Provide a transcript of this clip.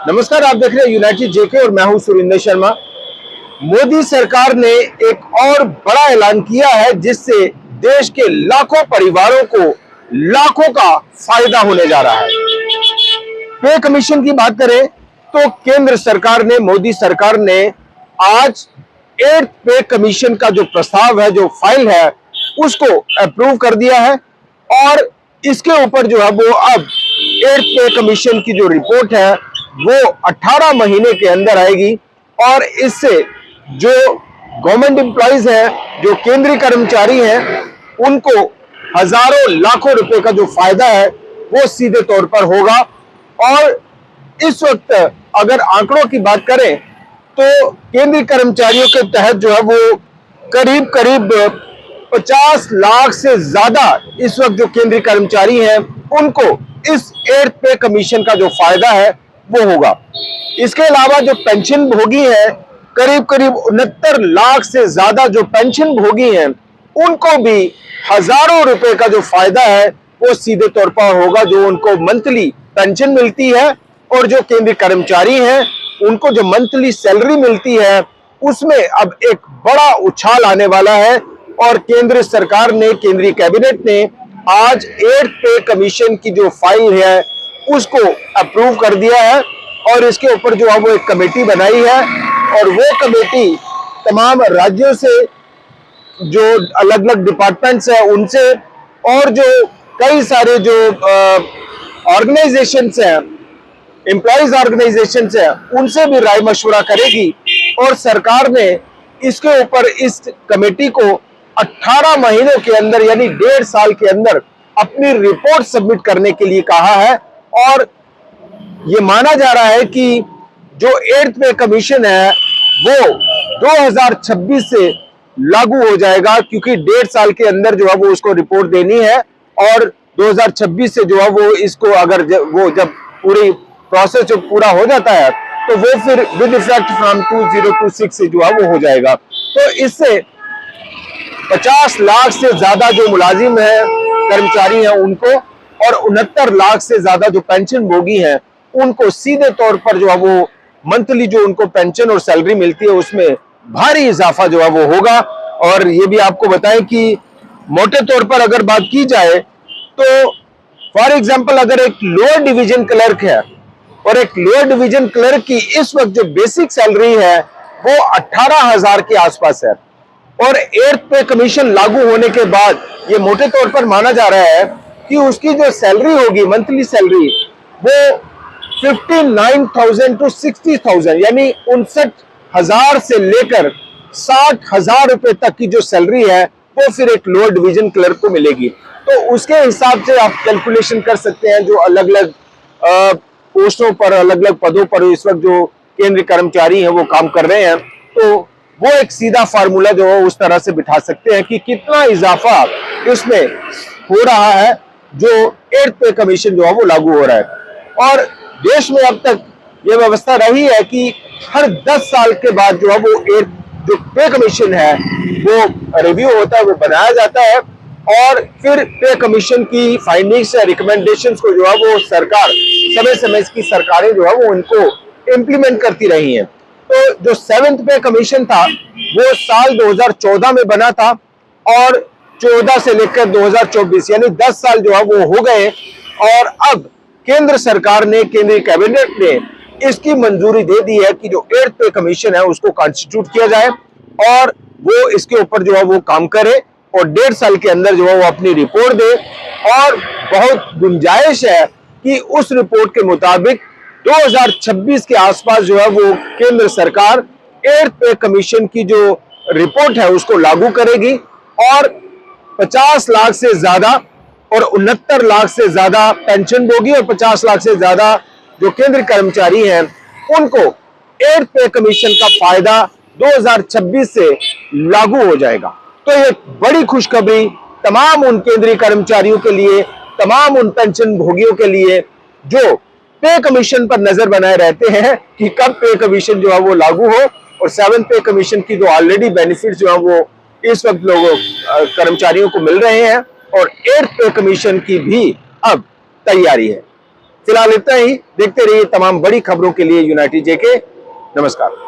नमस्कार, आप देख रहे हैं यूनाइटेड जेके और मैं हूं सुरिंदर शर्मा। मोदी सरकार ने एक और बड़ा ऐलान किया है जिससे देश के लाखों परिवारों को लाखों का फायदा होने जा रहा है। पे कमीशन की बात करें तो केंद्र सरकार ने, मोदी सरकार ने आज 8th पे कमीशन का जो प्रस्ताव है, जो फाइल है, उसको अप्रूव कर दिया है और इसके ऊपर जो है वो अब 8th पे कमीशन की जो रिपोर्ट है वो 18 महीने के अंदर आएगी और इससे जो गवर्नमेंट एम्प्लॉइज हैं, जो केंद्रीय कर्मचारी हैं, उनको हजारों लाखों रुपए का जो फायदा है वो सीधे तौर पर होगा। और इस वक्त अगर आंकड़ों की बात करें तो केंद्रीय कर्मचारियों के तहत जो है वो करीब करीब 50 लाख से ज्यादा इस वक्त जो केंद्रीय कर्मचारी हैं उनको इस 8th पे कमीशन का जो फायदा है वो होगा। इसके अलावा जो पेंशन भोगी है, करीब करीब 69 लाख से ज्यादा जो पेंशन भोगी हैं, उनको भी हजारों रुपए का जो फायदा है वो सीधे तौर पर होगा। जो उनको मंथली पेंशन मिलती है और जो केंद्रीय कर्मचारी हैं उनको जो मंथली सैलरी मिलती है उसमें अब एक बड़ा उछाल आने वाला है। और केंद्र सरकार ने, केंद्रीय कैबिनेट ने आज 8th पे कमीशन की जो फाइल है उसको अप्रूव कर दिया है और इसके ऊपर जो है वो एक कमेटी बनाई है और वो कमेटी तमाम राज्यों से, जो अलग अलग डिपार्टमेंट्स हैं उनसे, और जो कई सारे जो ऑर्गेनाइजेशंस हैं, एम्प्लॉइज ऑर्गेनाइजेशंस हैं, उनसे भी राय मशवरा करेगी। और सरकार ने इसके ऊपर, इस कमेटी को 18 महीनों के अंदर यानी 1.5 साल के अंदर अपनी रिपोर्ट सबमिट करने के लिए कहा है। और ये माना जा रहा है कि जो 8th पे कमीशन है वो 2026 से लागू हो जाएगा, क्योंकि 1.5 साल के अंदर जो है वो उसको रिपोर्ट देनी है और 2026 से जो है वो इसको, अगर वो जब पूरी प्रोसेस जो पूरा हो जाता है तो वो फिर विद इफेक्ट फ्रॉम 2026 से जो है वो हो जाएगा। तो इससे 50 लाख से ज्यादा जो मुलाजिम है, कर्मचारी हैं, उनको और 69 लाख से ज्यादा जो पेंशन भोगी हैं उनको सीधे तौर पर जो है वो मंथली जो उनको पेंशन और सैलरी मिलती है उसमें भारी इजाफा जो है वो होगा। और ये भी आपको बताएं कि मोटे तौर पर अगर बात की जाए तो फॉर एग्जांपल अगर एक लोअर डिवीजन क्लर्क है और एक लोअर डिवीजन क्लर्क की इस वक्त जो बेसिक सैलरी है वो 18,000 के आसपास है और 8th पे कमीशन लागू होने के बाद ये मोटे तौर पर माना जा रहा है कि उसकी जो सैलरी होगी, मंथली सैलरी, वो 59,000 to 60,000 यानी 59,000 से लेकर 60,000 रुपए तक की जो सैलरी है वो फिर एक लोअर डिवीजन क्लर्क को मिलेगी। तो उसके हिसाब से आप कैलकुलेशन कर सकते हैं, जो अलग अलग पोस्टों पर, अलग अलग पदों पर इस वक्त जो केंद्रीय कर्मचारी हैं वो काम कर रहे हैं, तो वो एक सीधा फार्मूला जो है उस तरह से बिठा सकते हैं कि कितना इजाफा इसमें हो रहा है जो 8th पे कमीशन जो है वो लागू हो रहा है। और देश में अब तक ये व्यवस्था रही है कि हर 10 साल के बाद जो है वो एक जो पे कमीशन है वो रिव्यू होता है, वो बनाया जाता है और फिर पे कमीशन की फाइंडिंग्स या रिकमेंडेशंस को जो है वो सरकार, समय समय की सरकारें जो है वो उनको इम्प्लीमेंट करती रही हैं। तो जो 7th पे कमीशन था वो साल 2014 में बना था और 14 से लेकर 2024 यानी 10 साल जो है वो हो गए और अब केंद्र सरकार ने, केंद्रीय कैबिनेट ने इसकी मंजूरी दे दी है कि जो 8th पे कमीशन है उसको कॉन्स्टिट्यूट किया जाए और वो इसके ऊपर जो है वो काम करे और 1.5 साल के अंदर जो है वो अपनी रिपोर्ट दे। और बहुत गुंजाइश है कि उस रिपोर्ट के मुताबिक 2026 के आसपास जो है वो केंद्र सरकार 8th पे कमीशन की जो रिपोर्ट है उसको लागू करेगी और 50 लाख से ज्यादा और 69 लाख से ज्यादा पेंशन भोगी और 50 लाख से ज्यादा जो केंद्रीय कर्मचारी हैं उनको 8th पे कमीशन का फायदा 2026 से लागू हो जाएगा। तो ये बड़ी खुशखबरी तमाम उन केंद्रीय कर्मचारियों के लिए, तमाम उन पेंशन भोगियों के लिए जो पे कमीशन पर नजर बनाए रहते हैं कि कब पे कमीशन जो है वो लागू हो। और 7th पे कमीशन की जो ऑलरेडी बेनिफिट्स जो है वो इस वक्त लोगों कर्मचारियों को मिल रहे हैं और 8th पे कमीशन की भी अब तैयारी है। फिलहाल इतना ही। देखते रहिए तमाम बड़ी खबरों के लिए यूनाइटेड जेके। नमस्कार।